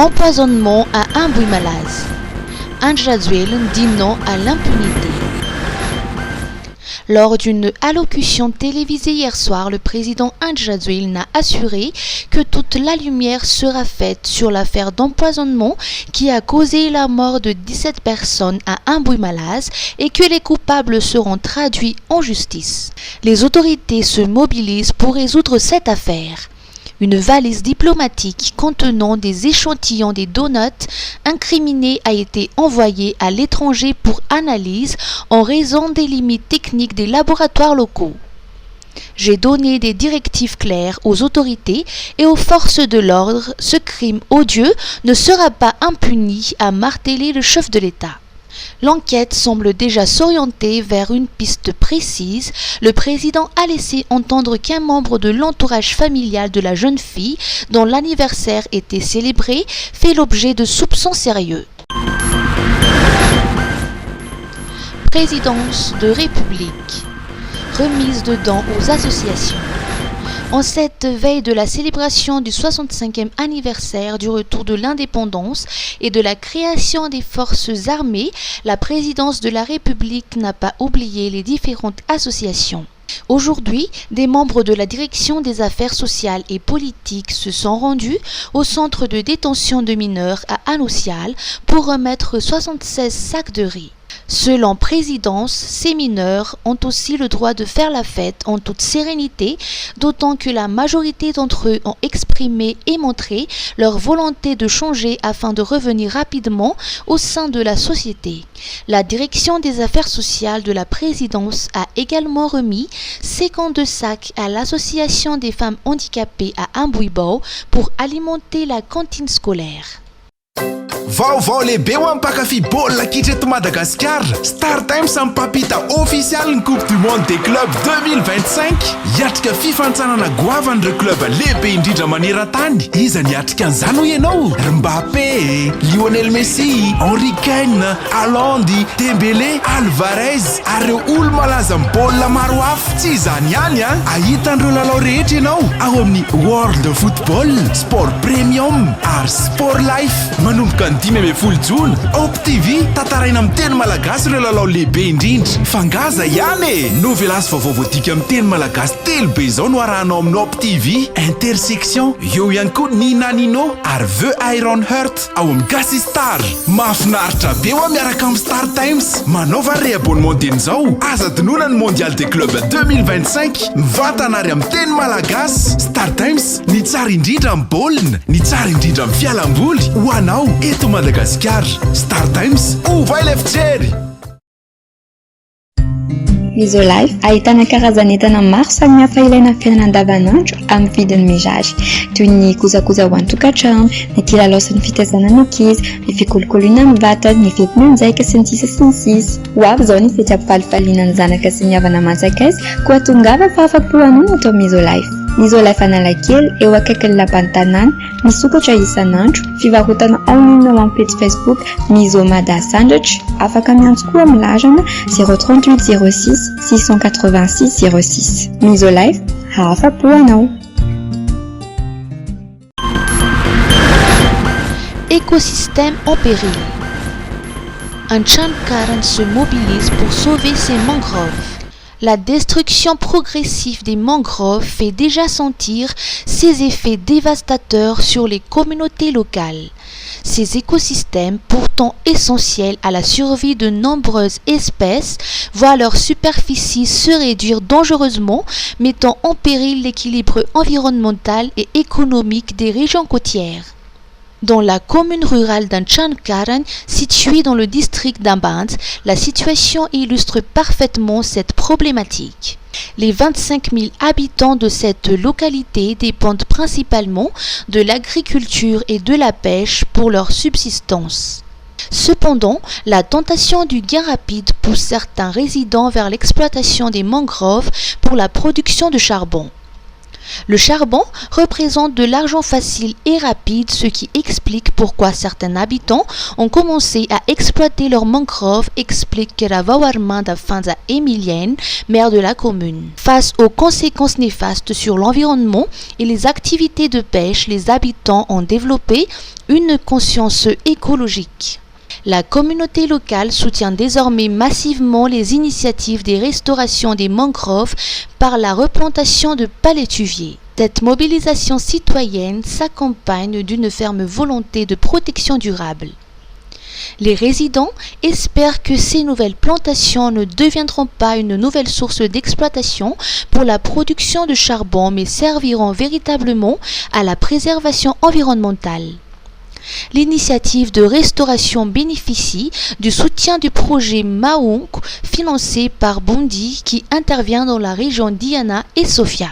Empoisonnement à Ambouimalaz. Anjadzuel dit non à l'impunité. Lors d'une allocution télévisée hier soir, le président Anjadzuel a assuré que toute la lumière sera faite sur l'affaire d'empoisonnement qui a causé la mort de 17 personnes à Ambouimalaz et que les coupables seront traduits en justice. Les autorités se mobilisent pour résoudre cette affaire. Une valise diplomatique contenant des échantillons des donuts incriminés a été envoyée à l'étranger pour analyse en raison des limites techniques des laboratoires locaux. J'ai donné des directives claires aux autorités et aux forces de l'ordre. Ce crime odieux ne sera pas impuni, a martelé le chef de l'État. L'enquête semble déjà s'orienter vers une piste précise. Le président a laissé entendre qu'un membre de l'entourage familial de la jeune fille, dont l'anniversaire était célébré, fait l'objet de soupçons sérieux. Présidence de République. Remise de dons aux associations. En cette veille de la célébration du 65e anniversaire du retour de l'indépendance et de la création des forces armées, la présidence de la République n'a pas oublié les différentes associations. Aujourd'hui, des membres de la direction des affaires sociales et politiques se sont rendus au centre de détention de mineurs à Anoussial pour remettre 76 sacs de riz. Selon présidence, ces mineurs ont aussi le droit de faire la fête en toute sérénité, d'autant que la majorité d'entre eux ont exprimé et montré leur volonté de changer afin de revenir rapidement au sein de la société. La direction des affaires sociales de la présidence a également remis 52 sacs à l'association des femmes handicapées à Ambouibao pour alimenter la cantine scolaire. Vaovao lehibe ho ampakafy baolina kitra eto Madagasikara. Star Times mipampita official ny Coupe du Monde des clubs 2025. Hiatrika fifantsarana goavan'ireo club lehibe indrindra maneran-tany. Iza ny hiatrika an'izany ho ianao? Mbappé, Lionel Messi, Henry Kane, Haaland, Dembélé, Alvarez ary ireo olo-malaza amin'ny baolina maro hafa. Tsy izany ihany a, ahitan'ireo lalao rehetra ianao ao amin'ny World Football, Sport Premium ary Sport Life. Manomboka 10 Jona, Op TV tataraina amin'ny teny malagasy ireo lalao lehibe indrindra. Fangaza ihany e! Novelasy vaovao voadika amin'ny teny malagasy telo be izao no arahanao amin'ny Op TV. Intersection, eo ihany koa Nina Nino ary The Iron Heart ao amin'ny Gasy Star. Mahafinaritra be ho miaraka amin'ny Star Times. Manaova re-abonnement dian'izao. Aza dinoina ny Mondial des Clubs 2025. Mivantana ary amin'ny teny malagasy. Star Times, ny tsara indrindra amin'ny baolina, ny tsara indrindra amin'ny fialamboly. Ho anao eto Madagasikara. Star Times, ovay ilay fijery. Misolife ahitana karazan'entana maro samihafa ilaina amin'ny fiainana andavanandro amin'ny vidiny mirary, toy ny kojakoja ho an-tokantrano, ny kilalao sy ny fitaizana ny ankizy, ny fikolokoloina amin'ny vatana, ny fetim-mianjaika sy ny sisa sy ny sisa. Ho avy izao ny fihetsam-palifaliana ny zanaka sy ny havana manjakaizy koa tongava fa afa-po anao atao Misolife. Misolife Analakely eo akaikin'ny lapan'ny tanàna, misokatra isan'andro, fivarotana en ligne amin'ny page Facebook Misomada Sandwich, afaka miantso koa amin'ny larana 038 06 686 06. Misolife, afa-po anao. Écosystème en péril. Antchankaran se mobilise pour sauver ses mangroves. La destruction progressive des mangroves fait déjà sentir ses effets dévastateurs sur les communautés locales. Ces écosystèmes, pourtant essentiels à la survie de nombreuses espèces, voient leur superficie se réduire dangereusement, mettant en péril l'équilibre environnemental et économique des régions côtières. Dans la commune rurale d'Antchankaran, située dans le district d'Amband, la situation illustre parfaitement cette problématique. Les 25 000 habitants de cette localité dépendent principalement de l'agriculture et de la pêche pour leur subsistance. Cependant, la tentation du gain rapide pousse certains résidents vers l'exploitation des mangroves pour la production de charbon. Le charbon représente de l'argent facile et rapide, ce qui explique pourquoi certains habitants ont commencé à exploiter leurs mangroves, explique Keravawarmanda Fanza Emilienne, maire de la commune. Face aux conséquences néfastes sur l'environnement et les activités de pêche, les habitants ont développé une conscience écologique. La communauté locale soutient désormais massivement les initiatives des restaurations des mangroves par la replantation de palétuviers. Cette mobilisation citoyenne s'accompagne d'une ferme volonté de protection durable. Les résidents espèrent que ces nouvelles plantations ne deviendront pas une nouvelle source d'exploitation pour la production de charbon, mais serviront véritablement à la préservation environnementale. L'initiative de restauration bénéficie du soutien du projet Maounk financé par Bondi qui intervient dans la région d'Iana et Sofia.